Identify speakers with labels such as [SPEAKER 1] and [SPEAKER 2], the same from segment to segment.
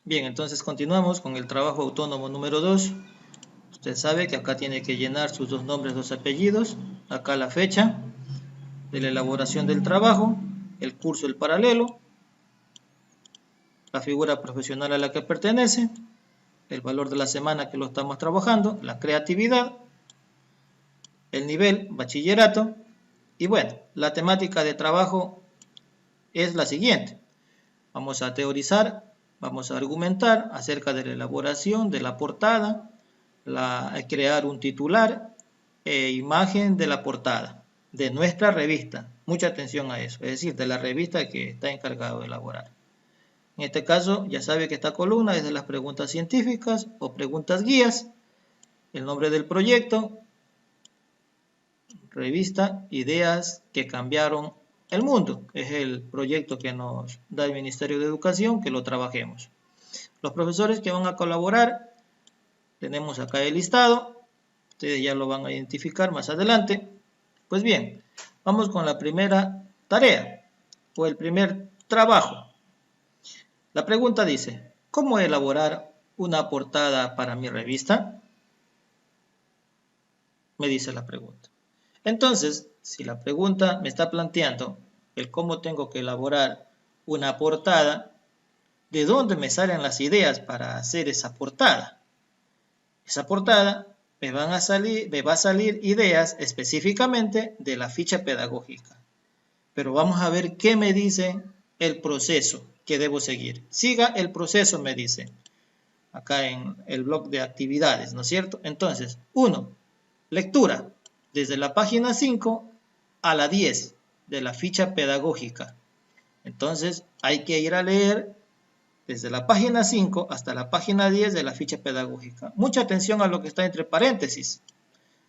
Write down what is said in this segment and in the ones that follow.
[SPEAKER 1] Bien, entonces continuamos con el trabajo autónomo número 2. Usted sabe que acá tiene que llenar sus dos nombres, dos apellidos, acá la fecha de la elaboración del trabajo, el curso, el paralelo, la figura profesional a la que pertenece, el valor de la semana que lo estamos trabajando, la creatividad, el nivel, bachillerato, y bueno, la temática de trabajo es la siguiente. Vamos a teorizar, vamos a argumentar acerca de la elaboración de la portada, crear un titular e imagen de la portada de nuestra revista. Mucha atención a eso, es decir, de la revista que está encargado de elaborar. En este caso, ya sabe que esta columna es de las preguntas científicas o preguntas guías, el nombre del proyecto, revista, ideas que cambiaron el mundo. Es el proyecto que nos da el Ministerio de Educación, que lo trabajemos. Los profesores que van a colaborar, tenemos acá el listado, ustedes ya lo van a identificar más adelante. Pues bien, vamos con la primera tarea, o el primer trabajo. La pregunta dice, ¿cómo elaborar una portada para mi revista? Me dice la pregunta. Entonces, si la pregunta me está planteando el cómo tengo que elaborar una portada, ¿de dónde me salen las ideas para hacer esa portada? Esa portada me va a salir ideas específicamente de la ficha pedagógica. Pero vamos a ver qué me dice el proceso que debo seguir. Siga el proceso, me dice. Acá en el blog de actividades, ¿no es cierto? Entonces, 1. Lectura. Desde la página 5 a la 10 de la ficha pedagógica. Entonces, hay que ir a leer desde la página 5 hasta la página 10 de la ficha pedagógica. Mucha atención a lo que está entre paréntesis.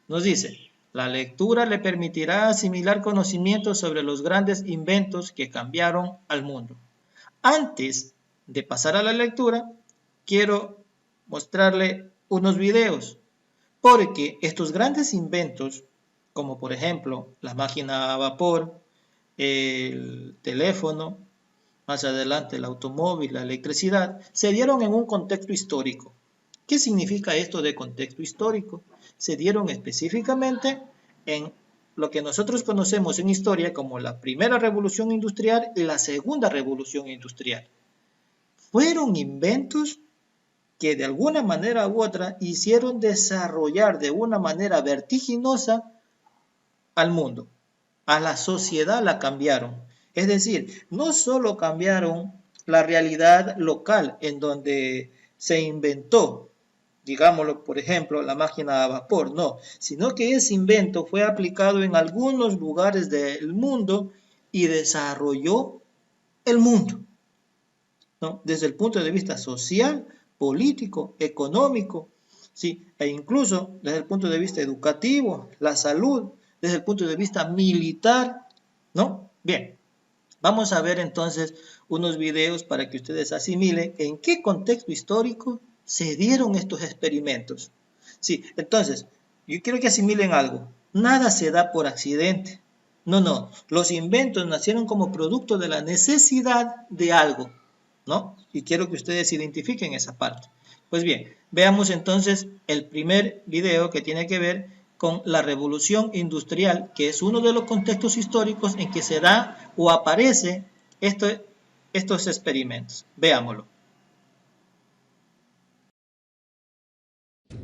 [SPEAKER 1] Nos dice, la lectura le permitirá asimilar conocimientos sobre los grandes inventos que cambiaron al mundo. Antes de pasar a la lectura, quiero mostrarle unos videos, porque estos grandes inventos, como por ejemplo la máquina a vapor, el teléfono, más adelante el automóvil, la electricidad, se dieron en un contexto histórico. ¿Qué significa esto de contexto histórico? Se dieron específicamente en lo que nosotros conocemos en historia como la primera revolución industrial y la segunda revolución industrial. Fueron inventos que de alguna manera u otra hicieron desarrollar de una manera vertiginosa al mundo, a la sociedad la cambiaron. Es decir, no solo cambiaron la realidad local en donde se inventó, digámoslo por ejemplo, la máquina a vapor, no, sino que ese invento fue aplicado en algunos lugares del mundo y desarrolló el mundo, ¿no? Desde el punto de vista social, político, económico, ¿sí? E incluso desde el punto de vista educativo, la salud, desde el punto de vista militar, ¿no? Bien, vamos a ver entonces unos videos para que ustedes asimilen en qué contexto histórico se dieron estos experimentos. Sí, entonces, yo quiero que asimilen algo. Nada se da por accidente. No. Los inventos nacieron como producto de la necesidad de algo, ¿no? Y quiero que ustedes identifiquen esa parte. Pues bien, veamos entonces el primer video que tiene que ver con la revolución industrial, que es uno de los contextos históricos en que se da o aparece estos experimentos. Veámoslo.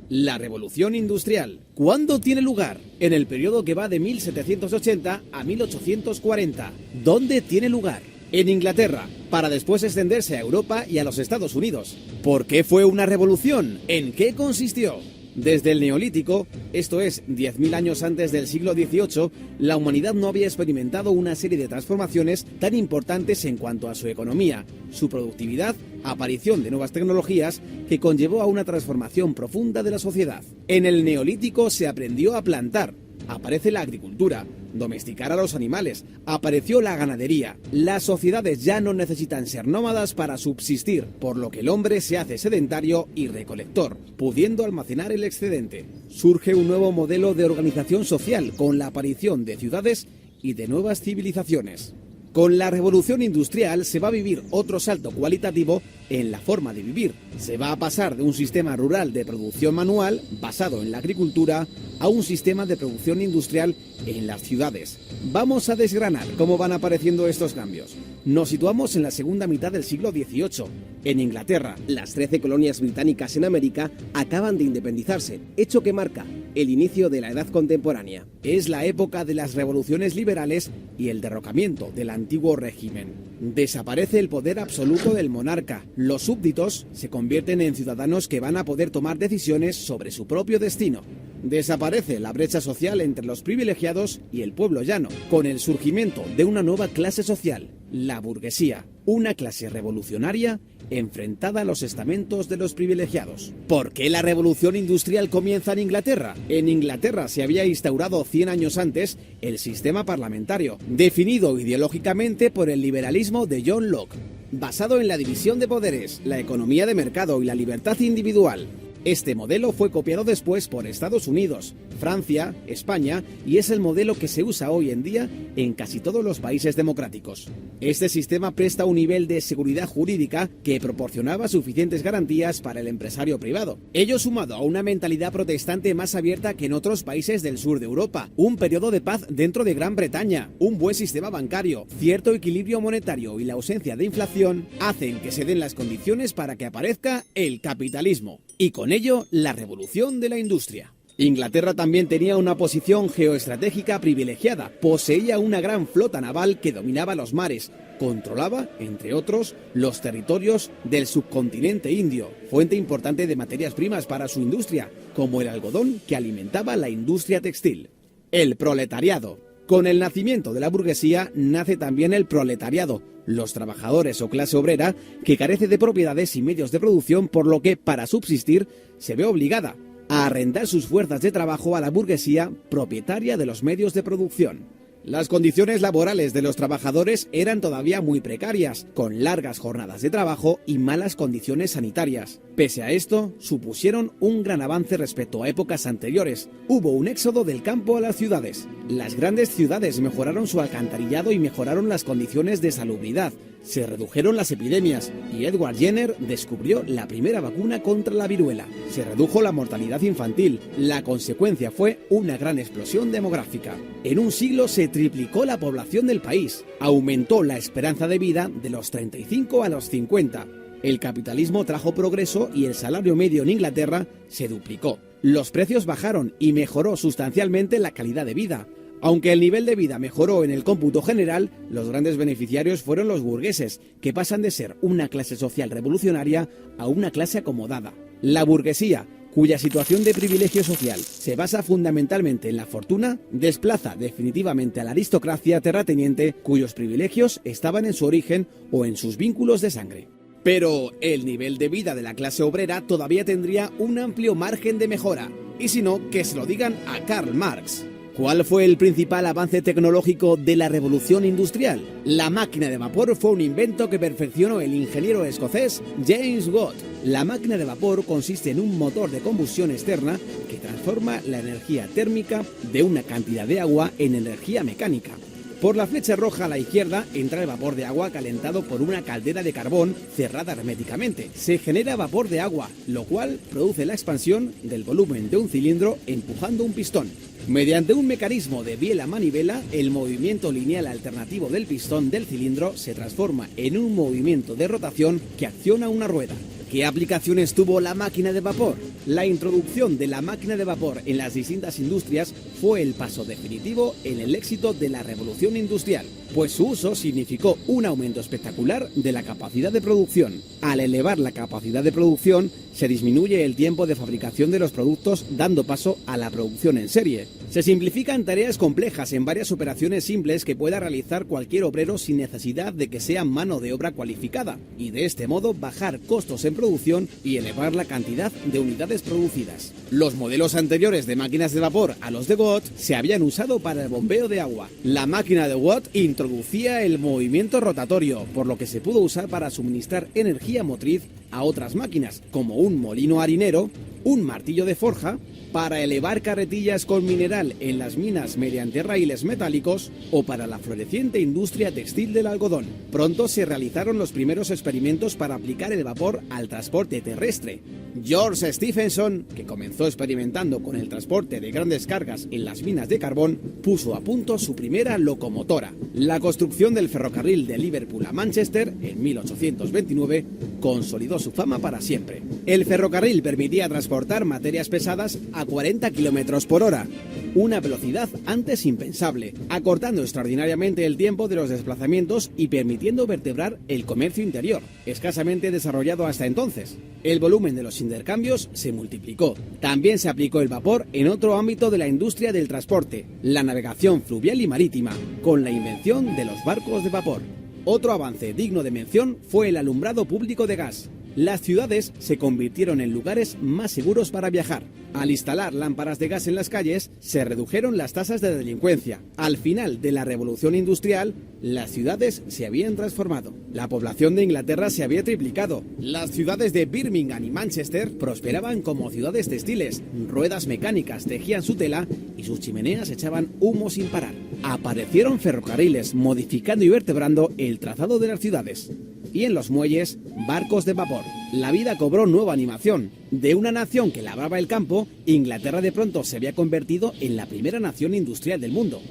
[SPEAKER 2] La revolución industrial. ¿Cuándo tiene lugar? En el periodo que va de 1780 a 1840. ¿Dónde tiene lugar? En Inglaterra, para después extenderse a Europa y a los Estados Unidos. ¿Por qué fue una revolución? ¿En qué consistió? Desde el Neolítico, esto es, 10.000 años antes del siglo XVIII, la humanidad no había experimentado una serie de transformaciones tan importantes en cuanto a su economía, su productividad, aparición de nuevas tecnologías que conllevó a una transformación profunda de la sociedad. En el Neolítico se aprendió a plantar, aparece la agricultura, domesticar a los animales, apareció la ganadería. Las sociedades ya no necesitan ser nómadas para subsistir, por lo que el hombre se hace sedentario y recolector, pudiendo almacenar el excedente. Surge un nuevo modelo de organización social con la aparición de ciudades y de nuevas civilizaciones. Con la revolución industrial se va a vivir otro salto cualitativo en la forma de vivir. Se va a pasar de un sistema rural de producción manual, basado en la agricultura, a un sistema de producción industrial en las ciudades. Vamos a desgranar cómo van apareciendo estos cambios. Nos situamos en la segunda mitad del siglo XVIII. En Inglaterra, las 13 colonias británicas en América acaban de independizarse, hecho que marca el inicio de la edad contemporánea. Es la época de las revoluciones liberales y el derrocamiento del antiguo régimen. Desaparece el poder absoluto del monarca. Los súbditos se convierten en ciudadanos que van a poder tomar decisiones sobre su propio destino. Desaparece la brecha social entre los privilegiados y el pueblo llano, con el surgimiento de una nueva clase social, la burguesía, una clase revolucionaria enfrentada a los estamentos de los privilegiados. ¿Por qué la revolución industrial comienza en Inglaterra? En Inglaterra se había instaurado 100 años antes el sistema parlamentario, definido ideológicamente por el liberalismo de John Locke, basado en la división de poderes, la economía de mercado y la libertad individual. Este modelo fue copiado después por Estados Unidos, Francia, España y es el modelo que se usa hoy en día en casi todos los países democráticos. Este sistema presta un nivel de seguridad jurídica que proporcionaba suficientes garantías para el empresario privado. Ello sumado a una mentalidad protestante más abierta que en otros países del sur de Europa, un periodo de paz dentro de Gran Bretaña, un buen sistema bancario, cierto equilibrio monetario y la ausencia de inflación hacen que se den las condiciones para que aparezca el capitalismo. Y con ello, la revolución de la industria. Inglaterra también tenía una posición geoestratégica privilegiada, poseía una gran flota naval que dominaba los mares, controlaba, entre otros, los territorios del subcontinente indio, fuente importante de materias primas para su industria, como el algodón que alimentaba la industria textil. El proletariado. Con el nacimiento de la burguesía nace también el proletariado, los trabajadores o clase obrera que carece de propiedades y medios de producción, por lo que, para subsistir, se ve obligada a arrendar sus fuerzas de trabajo a la burguesía propietaria de los medios de producción. Las condiciones laborales de los trabajadores eran todavía muy precarias, con largas jornadas de trabajo y malas condiciones sanitarias. Pese a esto, supusieron un gran avance respecto a épocas anteriores. Hubo un éxodo del campo a las ciudades. Las grandes ciudades mejoraron su alcantarillado y mejoraron las condiciones de salubridad. Se redujeron las epidemias y Edward Jenner descubrió la primera vacuna contra la viruela. Se redujo la mortalidad infantil. La consecuencia fue una gran explosión demográfica. En un siglo se triplicó la población del país. Aumentó la esperanza de vida de los 35 a los 50. El capitalismo trajo progreso y el salario medio en Inglaterra se duplicó. Los precios bajaron y mejoró sustancialmente la calidad de vida. Aunque el nivel de vida mejoró en el cómputo general, los grandes beneficiarios fueron los burgueses, que pasan de ser una clase social revolucionaria a una clase acomodada. La burguesía, cuya situación de privilegio social se basa fundamentalmente en la fortuna, desplaza definitivamente a la aristocracia terrateniente, cuyos privilegios estaban en su origen o en sus vínculos de sangre. Pero el nivel de vida de la clase obrera todavía tendría un amplio margen de mejora, y si no, que se lo digan a Karl Marx. ¿Cuál fue el principal avance tecnológico de la revolución industrial? La máquina de vapor fue un invento que perfeccionó el ingeniero escocés James Watt. La máquina de vapor consiste en un motor de combustión externa que transforma la energía térmica de una cantidad de agua en energía mecánica. Por la flecha roja a la izquierda entra el vapor de agua calentado por una caldera de carbón cerrada herméticamente. Se genera vapor de agua, lo cual produce la expansión del volumen de un cilindro empujando un pistón. Mediante un mecanismo de biela manivela, el movimiento lineal alternativo del pistón del cilindro se transforma en un movimiento de rotación que acciona una rueda. ¿Qué aplicaciones tuvo la máquina de vapor? La introducción de la máquina de vapor en las distintas industrias fue el paso definitivo en el éxito de la revolución industrial, pues su uso significó un aumento espectacular de la capacidad de producción. Al elevar la capacidad de producción, se disminuye el tiempo de fabricación de los productos, dando paso a la producción en serie. Se simplifican tareas complejas en varias operaciones simples que pueda realizar cualquier obrero sin necesidad de que sea mano de obra cualificada, y de este modo bajar costos en producción y elevar la cantidad de unidades producidas. Los modelos anteriores de máquinas de vapor a los de Watt se habían usado para el bombeo de agua. La máquina de Watt introducía el movimiento rotatorio, por lo que se pudo usar para suministrar energía motriz a otras máquinas, como un molino harinero, un martillo de forja para elevar carretillas con mineral en las minas mediante raíles metálicos o para la floreciente industria textil del algodón. Pronto se realizaron los primeros experimentos para aplicar el vapor al transporte terrestre. George Stephenson, que comenzó experimentando con el transporte de grandes cargas en las minas de carbón, puso a punto su primera locomotora. La construcción del ferrocarril de Liverpool a Manchester en 1829 consolidó su fama para siempre. El ferrocarril permitía transportar materias pesadas a 40 km por hora, una velocidad antes impensable, acortando extraordinariamente el tiempo de los desplazamientos y permitiendo vertebrar el comercio interior, escasamente desarrollado hasta entonces. El volumen de los intercambios se multiplicó. También se aplicó el vapor en otro ámbito de la industria del transporte, la navegación fluvial y marítima, con la invención de los barcos de vapor. Otro avance digno de mención fue el alumbrado público de gas. Las ciudades se convirtieron en lugares más seguros para viajar. Al instalar lámparas de gas en las calles, se redujeron las tasas de delincuencia. Al final de la revolución industrial, las ciudades se habían transformado. La población de Inglaterra se había triplicado. Las ciudades de Birmingham y Manchester prosperaban como ciudades textiles. Ruedas mecánicas tejían su tela y sus chimeneas echaban humo sin parar. Aparecieron ferrocarriles modificando y vertebrando el trazado de las ciudades. Y en los muelles, barcos de vapor. La vida cobró nueva animación. De una nación que labraba el campo, Inglaterra de pronto se había convertido en la primera nación industrial del mundo.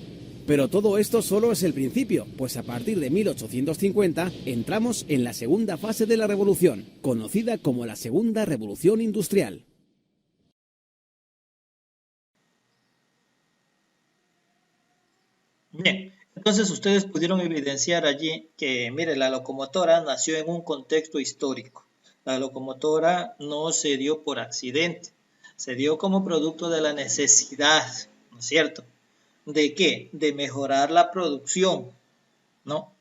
[SPEAKER 2] Pero todo esto solo es el principio, pues a partir de 1850 entramos en la segunda fase de la revolución, conocida como la Segunda Revolución Industrial.
[SPEAKER 1] Bien, entonces ustedes pudieron evidenciar allí que, mire, la locomotora nació en un contexto histórico. La locomotora no se dio por accidente, se dio como producto de la necesidad, ¿no es cierto? ¿De qué? De mejorar la producción, ¿no?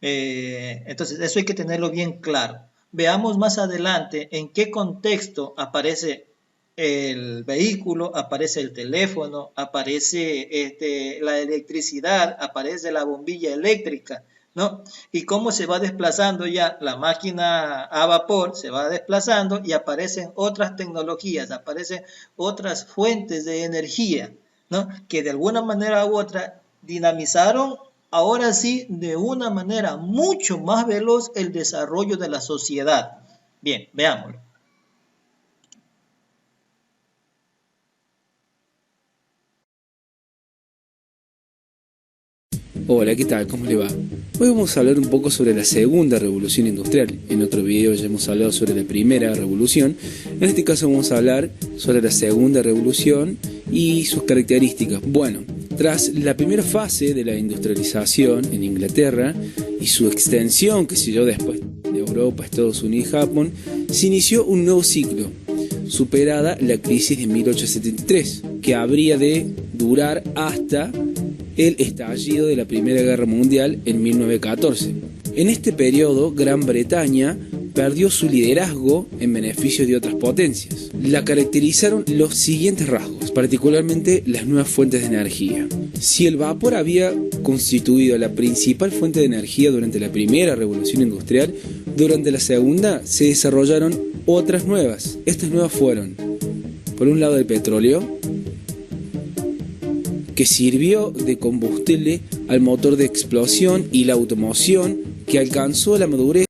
[SPEAKER 1] Entonces, eso hay que tenerlo bien claro. Veamos más adelante en qué contexto aparece el vehículo, aparece el teléfono, aparece la electricidad, aparece la bombilla eléctrica, ¿no? Y cómo se va desplazando ya la máquina a vapor, se va desplazando y aparecen otras tecnologías, aparecen otras fuentes de energía, ¿no? Que de alguna manera u otra dinamizaron ahora sí de una manera mucho más veloz el desarrollo de la sociedad. Bien, veámoslo.
[SPEAKER 3] Hola, ¿qué tal? ¿Cómo le va? Hoy vamos a hablar un poco sobre la segunda revolución industrial. En otro video ya hemos hablado sobre la primera revolución. En este caso vamos a hablar sobre la segunda revolución y sus características. Bueno, tras la primera fase de la industrialización en Inglaterra y su extensión que siguió después de Europa, Estados Unidos y Japón, se inició un nuevo ciclo, superada la crisis de 1873, que habría de durar hasta el estallido de la Primera Guerra Mundial en 1914. En este periodo, Gran Bretaña perdió su liderazgo en beneficio de otras potencias. La caracterizaron los siguientes rasgos, particularmente las nuevas fuentes de energía. Si el vapor había constituido la principal fuente de energía durante la primera revolución industrial, durante la segunda se desarrollaron otras nuevas. Estas nuevas fueron, por un lado, el petróleo, que sirvió de combustible al motor de explosión, y la automoción, que alcanzó la madurez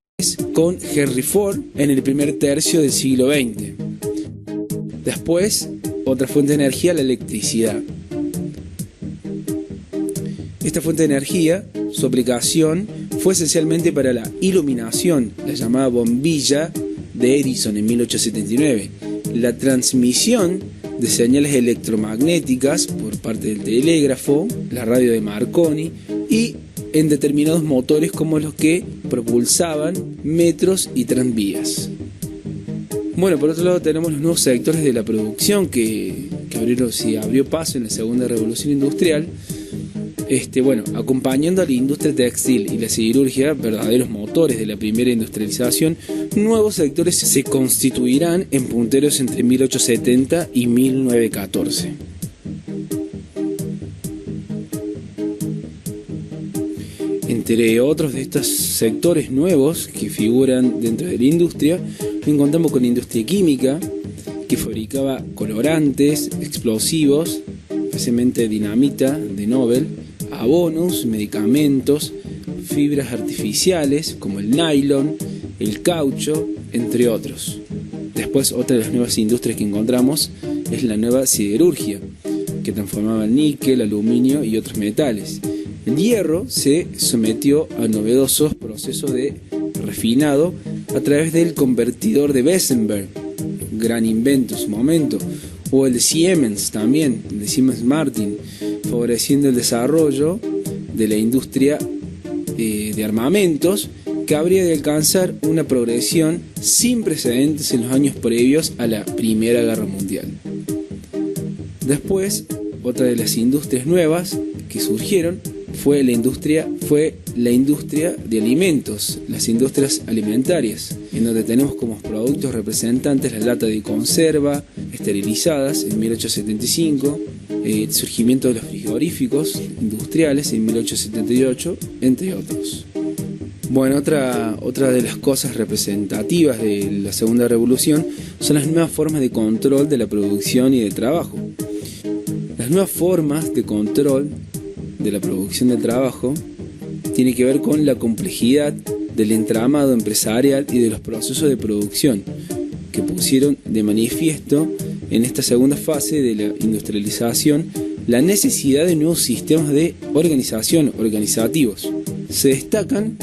[SPEAKER 3] con Henry Ford en el primer tercio del siglo XX. Después, otra fuente de energía, la electricidad. Esta fuente de energía, su aplicación fue esencialmente para la iluminación, la llamada bombilla de Edison en 1879, la transmisión de señales electromagnéticas por parte del telégrafo, la radio de Marconi y en determinados motores como los que propulsaban metros y tranvías. Por otro lado tenemos los nuevos sectores de la producción que abrió paso en la segunda revolución industrial. Acompañando a la industria textil y la siderurgia, verdaderos motores de la primera industrialización, nuevos sectores se constituirán en punteros entre 1870 y 1914. Entre otros de estos sectores nuevos que figuran dentro de la industria, nos encontramos con la industria química, que fabricaba colorantes, explosivos, especialmente dinamita de Nobel, abonos, medicamentos, fibras artificiales como el nylon, el caucho, entre otros. Después, otra de las nuevas industrias que encontramos es la nueva siderurgia, que transformaba el níquel, aluminio y otros metales. El hierro se sometió a novedosos procesos de refinado a través del convertidor de Weissenberg, gran invento en su momento, o el de Siemens también, el de Siemens Martin, favoreciendo el desarrollo de la industria de armamentos, que habría de alcanzar una progresión sin precedentes en los años previos a la Primera Guerra Mundial. Después, otra de las industrias nuevas que surgieron fue la industria de alimentos, las industrias alimentarias, en donde tenemos como productos representantes la lata de conserva, esterilizadas en 1875, el surgimiento de los frigoríficos industriales en 1878, entre otros. Bueno, otra de las cosas representativas de la Segunda Revolución son las nuevas formas de control de la producción y del trabajo. Las nuevas formas de control de la producción del trabajo tiene que ver con la complejidad del entramado empresarial y de los procesos de producción que pusieron de manifiesto en esta segunda fase de la industrialización la necesidad de nuevos sistemas de organización organizativos. Se destacaron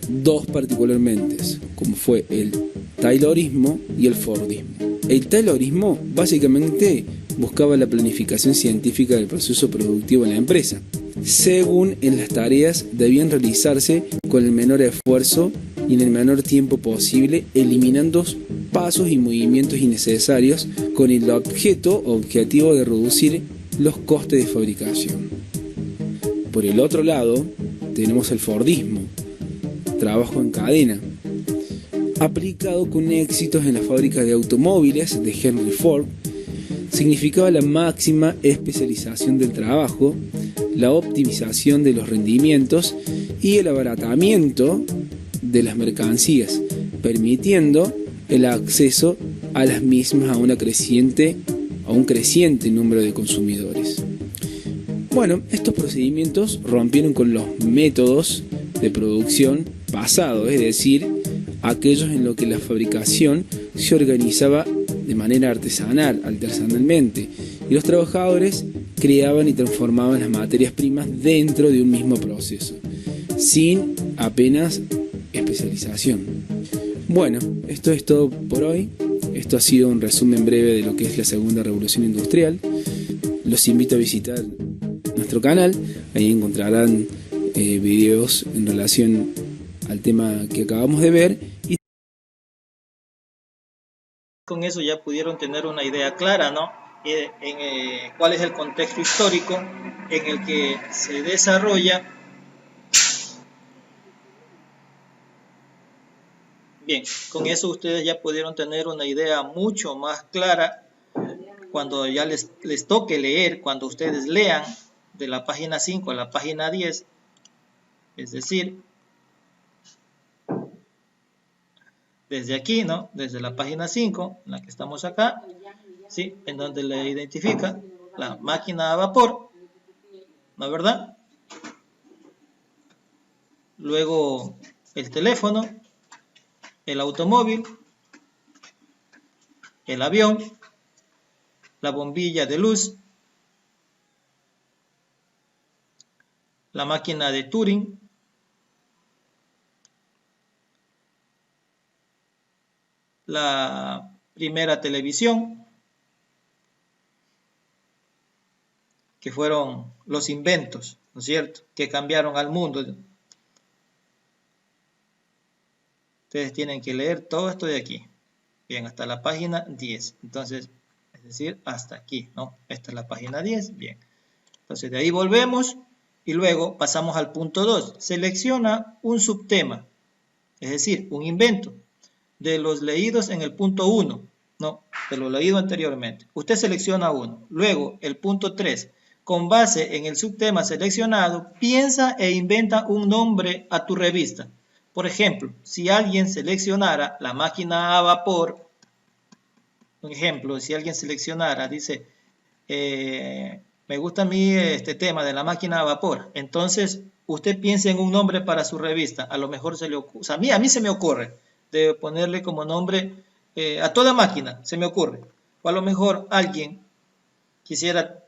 [SPEAKER 3] dos particularmente, como fue el Taylorismo y el Fordismo. El Taylorismo básicamente buscaba la planificación científica del proceso productivo en la empresa, según en las tareas debían realizarse con el menor esfuerzo y en el menor tiempo posible, eliminando pasos y movimientos innecesarios con el objetivo de reducir los costes de fabricación. Por el otro lado, tenemos el Fordismo, trabajo en cadena, aplicado con éxitos en la fábrica de automóviles de Henry Ford. Significaba la máxima especialización del trabajo, la optimización de los rendimientos y el abaratamiento de las mercancías, permitiendo el acceso a las mismas a un creciente número de consumidores. Bueno, estos procedimientos rompieron con los métodos de producción pasados, es decir, aquellos en los que la fabricación se organizaba de manera artesanalmente, y los trabajadores creaban y transformaban las materias primas dentro de un mismo proceso, sin apenas especialización. Bueno, esto es todo por hoy. Esto ha sido un resumen breve de lo que es la Segunda Revolución Industrial. Los invito a visitar nuestro canal, ahí encontrarán videos en relación al tema que acabamos de ver. Y
[SPEAKER 1] con eso ya pudieron tener una idea clara, ¿no? Cuál es el contexto histórico en el que se desarrolla. Bien, con eso ustedes ya pudieron tener una idea mucho más clara cuando ya les toque leer, cuando ustedes lean de la página 5 a la página 10, es decir, desde aquí, ¿no? Desde la página 5, en la que estamos acá, ¿sí? En donde le identifica la máquina a vapor, ¿no es verdad? Luego el teléfono, el automóvil, el avión, la bombilla de luz, la máquina de Turing, la primera televisión, que fueron los inventos, ¿no es cierto?, que cambiaron al mundo. Ustedes tienen que leer todo esto de aquí, bien, hasta la página 10, entonces, es decir, hasta aquí, ¿no? Esta es la página 10, bien. Entonces, de ahí volvemos y luego pasamos al punto 2. Selecciona un subtema, es decir, un invento, de los leídos en el punto 1, ¿no? De lo leído anteriormente. Usted selecciona uno. Luego, el punto 3. Con base en el subtema seleccionado, piensa e inventa un nombre a tu revista. Por ejemplo, si alguien seleccionara la máquina a vapor, un ejemplo, si alguien seleccionara, dice, me gusta a mí este tema de la máquina a vapor, entonces usted piensa en un nombre para su revista, a lo mejor se le ocurre, o sea, a mí se me ocurre de ponerle como nombre a toda máquina, se me ocurre, o a lo mejor alguien quisiera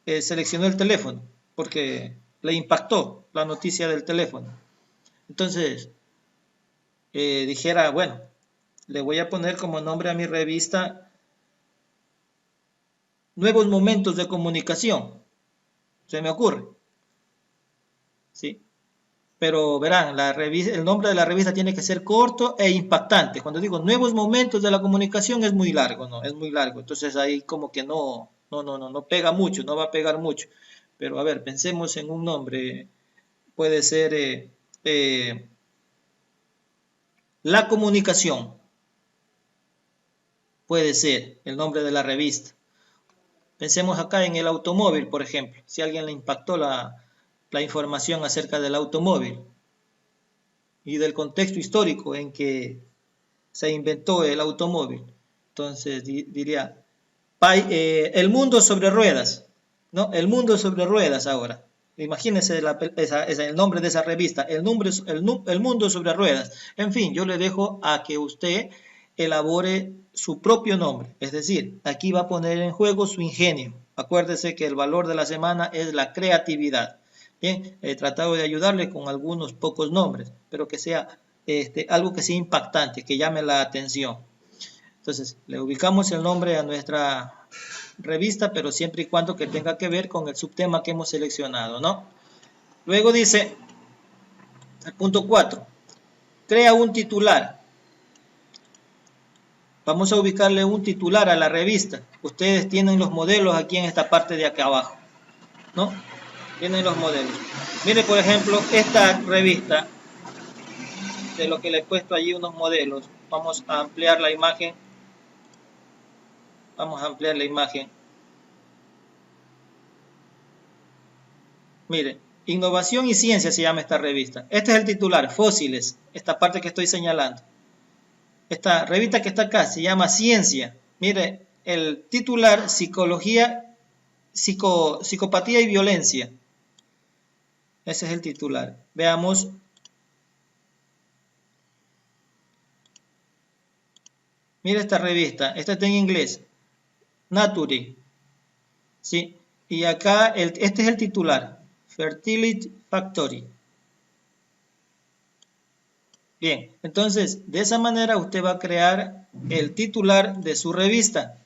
[SPEAKER 1] seleccionó el teléfono porque le impactó la noticia del teléfono. Entonces, dijera, bueno, le voy a poner como nombre a mi revista Nuevos Momentos de Comunicación. Se me ocurre. ¿Sí? Pero verán, el nombre de la revista tiene que ser corto e impactante. Cuando digo Nuevos Momentos de la Comunicación es muy largo, ¿no? Es muy largo. Entonces ahí como que no pega mucho, no va a pegar mucho. Pero a ver, pensemos en un nombre. Puede ser La Comunicación. Puede ser el nombre de la revista. Pensemos acá en el automóvil, por ejemplo. Si a alguien le impactó la información acerca del automóvil y del contexto histórico en que se inventó el automóvil. Entonces diría, el mundo sobre ruedas, ¿no? El mundo sobre ruedas ahora. Imagínense el nombre de esa revista, el mundo sobre ruedas. En fin, yo le dejo a que usted elabore su propio nombre. Es decir, aquí va a poner en juego su ingenio. Acuérdese que el valor de la semana es la creatividad. Bien, he tratado de ayudarle con algunos pocos nombres, pero que sea algo que sea impactante, que llame la atención. Entonces, le ubicamos el nombre a nuestra revista, pero siempre y cuando que tenga que ver con el subtema que hemos seleccionado, ¿no? Luego dice, el punto 4, crea un titular. Vamos a ubicarle un titular a la revista. Ustedes tienen los modelos aquí en esta parte de acá abajo, ¿no? Tienen los modelos. Mire, por ejemplo, esta revista, de lo que le he puesto allí unos modelos. Vamos a ampliar la imagen. Vamos a ampliar la imagen. Mire, Innovación y Ciencia se llama esta revista. Este es el titular, Fósiles, esta parte que estoy señalando. Esta revista que está acá se llama Ciencia. Mire, el titular, Psicología, Psicopatía y Violencia. Ese es el titular. Veamos. Mira esta revista. Esta está en inglés. Nature. ¿Sí? Y acá, este es el titular. Fertility Factory. Bien, entonces, de esa manera usted va a crear el titular de su revista.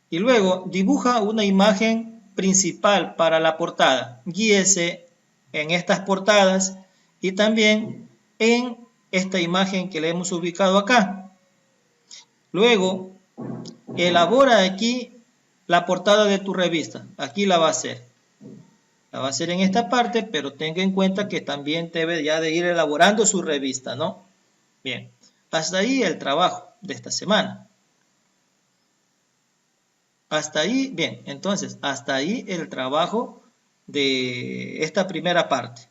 [SPEAKER 1] Y luego dibuja una imagen principal para la portada. Guíese en estas portadas y también en esta imagen que le hemos ubicado acá. Luego, elabora aquí la portada de tu revista. Aquí la va a hacer. La va a hacer en esta parte, pero tenga en cuenta que también debe ya de ir elaborando su revista, ¿no? Bien, hasta ahí el trabajo de esta semana. Hasta ahí, bien, entonces, hasta ahí el trabajo de esta primera parte.